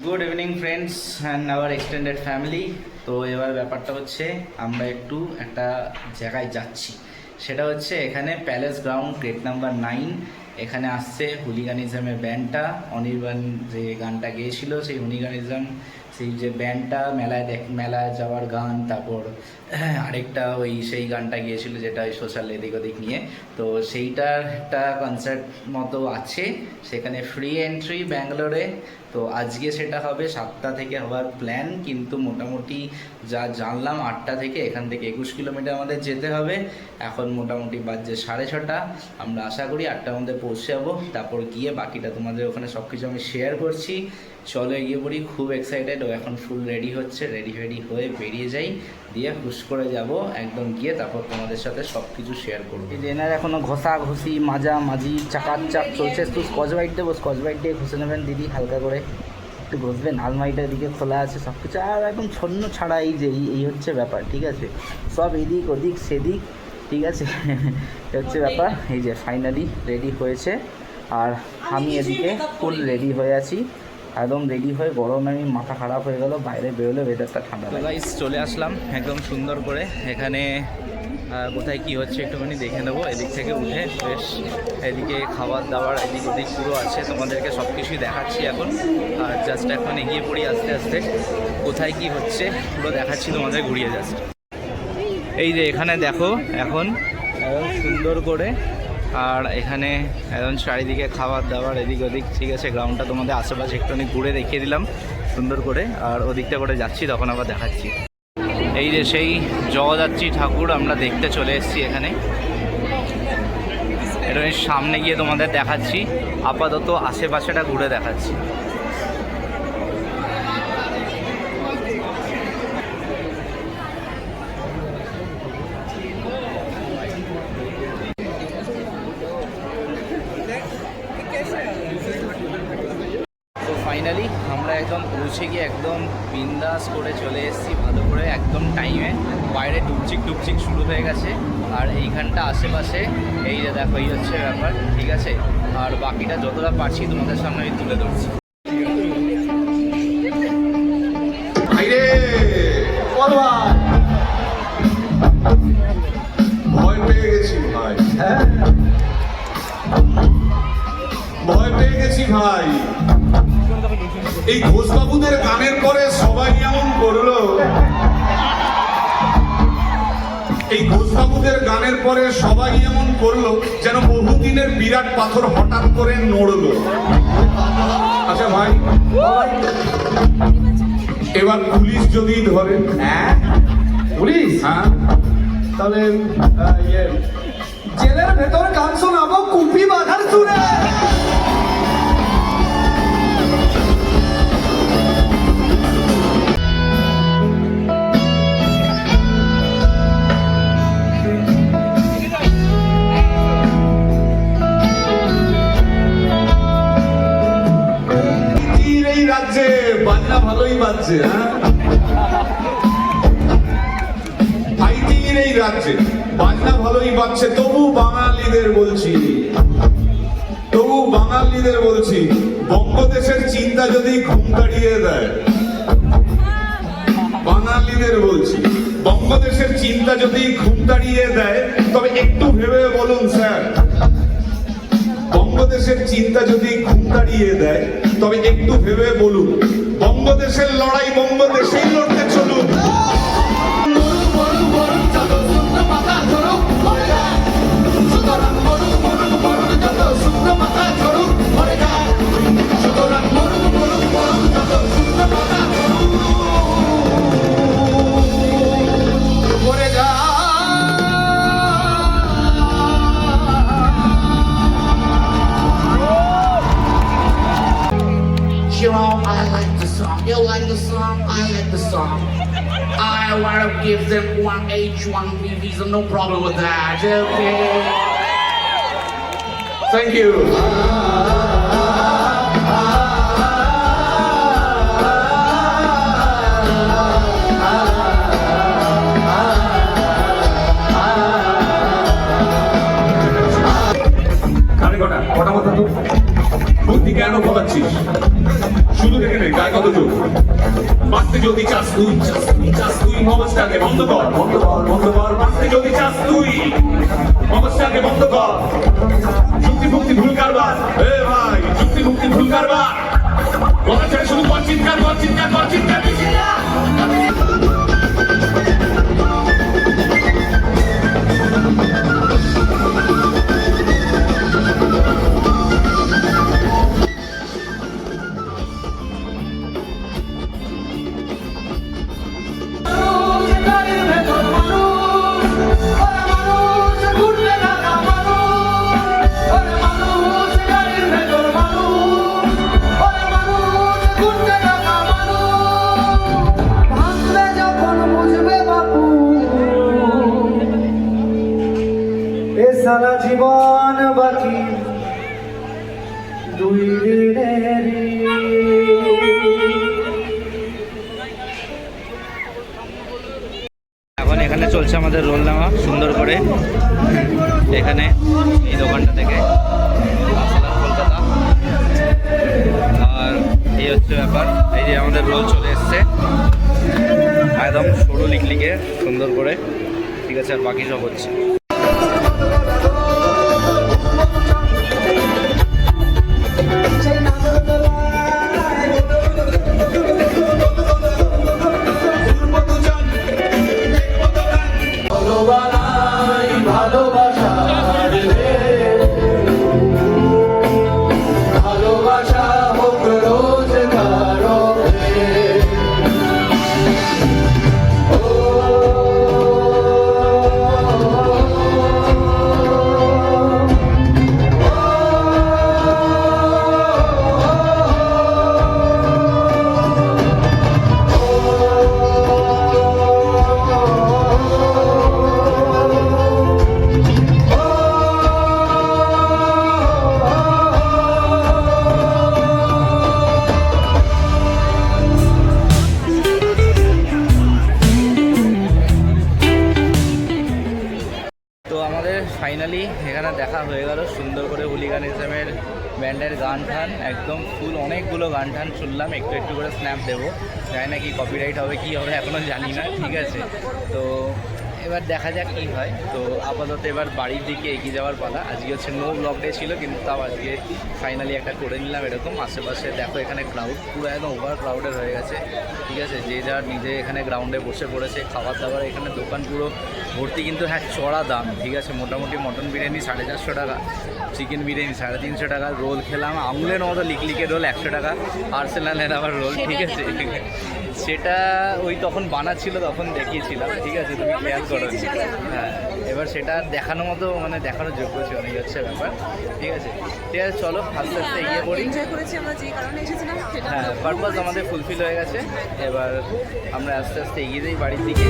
Good evening friends and our extended family. তো এবার ব্যাপারটা হচ্ছে আমরা একটা জায়গায় যাচ্ছি, সেটা হচ্ছে এখানে প্যালেস গ্রাউন্ড গেট নাম্বার 9। এখানে আসছে হুলিগানিজমের ব্যান্ডটা, অনির্বাণ যে গানটা গেয়েছিল সেই হুলিগানিজম, সেই যে ব্যান্ডটা মেলায় যাওয়ার গান, তারপর আরেকটা সেই গানটা গিয়েছিল যেটা ওই সোশ্যাল এদিক ওদিক নিয়ে। তো সেইটার একটা কনসার্ট মতো আছে, সেখানে ফ্রি এন্ট্রি ব্যাঙ্গালোরে। তো আজকে সেটা হবে 7টা থেকে হওয়ার প্ল্যান, কিন্তু মোটামুটি যা জানলাম 8টা থেকে, এখান থেকে 21 কিলোমিটার আমাদের যেতে হবে। এখন মোটামুটি বাজছে 6:30। আমরা আশা করি 8টার মধ্যে পৌঁছে যাবো, তারপর গিয়ে বাকিটা তোমাদের ওখানে সব কিছু আমি শেয়ার করছি। চলো এগিয়ে পড়ি, খুব এক্সাইটেড। ও এখন ফুল রেডি হচ্ছে, রেডি হয়ে বেরিয়ে যাই, দিয়ে হুশ করে যাব একদম গিয়ে, তারপর তোমাদের সাথে সব কিছু শেয়ার করবো। এই যে এনার এখনও ঘষি মাঝি চাপ চলছে। একটু স্কচ বাইট দেবো, স্কচ বাইট দিয়ে ঘষে নেবেন দিদি, হালকা করে একটু ঘষবেন। আলমারিটার দিকে খোলা আছে সব কিছু, আর একদম ছন্ন ছাড়া। এই হচ্ছে ব্যাপার, ঠিক আছে? সব এদিক ওদিক সেদিক, ঠিক আছে? হচ্ছে ব্যাপার। এই যে ফাইনালি রেডি হয়েছে, আর আমি এদিকে ফুল রেডি হয়ে আছি, একদম রেডি হয়ে। গরমে আমি মাথা খারাপ হয়ে গেল, বাইরে বেরোলে ওয়েদারটা ঠান্ডা। গাইস চলে আসলাম একদম সুন্দর করে। এখানে কোথায় কি হচ্ছে একটুখানি দেখে নেবো। এদিক থেকে উঠে বেশ এদিকে খাবার দাবার এদিক ওদিক পুরো আছে, তোমাদেরকে সব কিছুই দেখাচ্ছি এখন। আর জাস্ট এখন এগিয়ে পড়ি আস্তে আস্তে, কোথায় কি হচ্ছে পুরো দেখাচ্ছি তোমাদের ঘুরিয়ে। জাস্ট এই যে এখানে দেখো এখন একদম সুন্দর করে, আর এখানে একদম চারিদিকে খাবার দাবার এদিক ওদিক, ঠিক আছে? গ্রাউন্ডটা তোমাদের আশেপাশে একটুখানি ঘুরে দেখিয়ে দিলাম সুন্দর করে, আর ওদিকটা করে যাচ্ছি, তখন আবার দেখাচ্ছি। এই যে সেই জগদ্ধাত্রী ঠাকুর আমরা দেখতে চলে এসেছি এখানে। এটা সামনে গিয়ে তোমাদের দেখাচ্ছি, আপাতত আশেপাশেটা ঘুরে দেখাচ্ছি। ফাইনালি আমরা একদম পৌঁছে গিয়ে একদম বিন্দাস করে চলে এসেছি, ভালো করে একদম টাইমে। বাইরে টুকচিক শুরু হয়ে গেছে, আর এইখানটা আশেপাশে এই যে দেখো, এই হচ্ছে ব্যাপার, ঠিক আছে? আর বাকিটা যতটা পারছি তোমাদের সামনে আমি তুলে ধরছি। ভয় পেয়ে গেছি ভাই, ভয় পেয়ে গেছি ভাই। এই ঘোষবাবুদের গানের পরে সবাই এমন করলো, এই ঘোষবাবুদের গানের পরে সবাই এমন করলো যেন বহুদিনের বিরাট পাথর হঠাৎ করে নড়লো। আচ্ছা ভাই, এবার পুলিশ যদি ধরে, পুলিশ, হ্যাঁ, তাহলে জেলের ভেতর গান শোনাবো কুপি বাঁধার সুরে। এই রাজ্যে বাজনা ভালোই বাজছে, হ্যাঁ, এই রাজ্যে বাজনা ভালোই বাজছে। তবু বাঙালিদের বলছি, বঙ্গদেশের চিন্তা যদি ঘুম পাড়িয়ে দেয়, বাঙালিদের বলছি, বঙ্গদেশের চিন্তা যদি ঘুম পাড়িয়ে দেয়, তবে একটু ভেবে বলুন স্যার, বঙ্গদেশের চিন্তা যদি ঘুম পাড়িয়ে দেয়, তবে একটু ভেবে বলুন, বঙ্গদেশের লড়াই বঙ্গদেশেই লড়তে চলুন। I like the song. You like the song? I like the song. I want to give them one H1B visa, no problem with that. Okay. Thank you. কটা কথা তো বুদ্ধি কেন বলাচ্ছিস? শুরু থেকে নেই গায়ে কত জোর বাঁচতে যদি চাস তুই মগজটাকে বন্ধ কর বাঁচতে যদি চাস তুই মগজটাকে বন্ধ কর যুক্তি মুক্তি ভুল কারবার এ ভাই যুক্তি মুক্তি ভুল কারবার কথা ছেড়ে শুধু কর চিৎকার ভাঙবে যখন বুঝবে বাপু এ সারা জীবন বাকি দুই দিনেরই এখন এখানে চলছে আমাদের রোল নেওয়া সুন্দর করে এখানে এই দোকানটা থেকে কলকাতা আর এই হচ্ছে ব্যাপার এই যে আমাদের রোল চলে এসছে একদম সরু লিকলিকে সুন্দর করে ঠিক আছে আর বাকি সব হচ্ছে ভালোবাসা হোক রোজ কারো তো আমাদের ফাইনালি এখানে দেখা হয়ে গেল সুন্দর করে হুলিগানিজমের ব্যান্ডের গান টান একদম ফুল অনেকগুলো গান টান শুনলাম একটু একটু করে স্ন্যাপ দেবো জানি না কি কপিরাইট হবে কি হবে এখনও জানি না ঠিক আছে তো এবার দেখা যাক কী হয় তো আপাতত এবার বাড়ির দিকে এগিয়ে যাওয়ার পালা আজকে হচ্ছে নো ব্লগ ডে ছিল কিন্তু তাও আজকে ফাইনালি একটা করে নিলাম এরকম আশেপাশে দেখো এখানে ক্রাউড পুরো একদম ওভার ক্রাউডেড হয়ে গেছে ঠিক আছে যে যার নিজে এখানে গ্রাউন্ডে বসে পড়েছে খাবার দাবার এখানে দোকান পুরো ভর্তি কিন্তু হ্যাঁ চড়া দাম ঠিক আছে মোটামুটি মটন বিরিয়ানি 450 টাকা চিকেন বিরিয়ানি 350 টাকা রোল খেলাম আঙুলের মতো লিকলিকের রোল 100 টাকা আর্সেনালের আবার রোল ঠিক আছে সেটা ওই তখন বানাচ্ছিল তখন দেখিয়েছিলাম ঠিক আছে তুমি খেয়াল করো হ্যাঁ এবার সেটা দেখানোর মতো মানে দেখানোর যোগ্য ছিল না এই হচ্ছে ব্যাপার ঠিক আছে চলো আস্তে আস্তে এগিয়ে পড়ি এনজয় করেছি আমরা যে কারণে এসেছিলাম সেটা হ্যাঁ পারপাস আমাদের ফুলফিল হয়ে গেছে এবার আমরা আস্তে আস্তে এগিয়ে যাই বাড়ির দিকে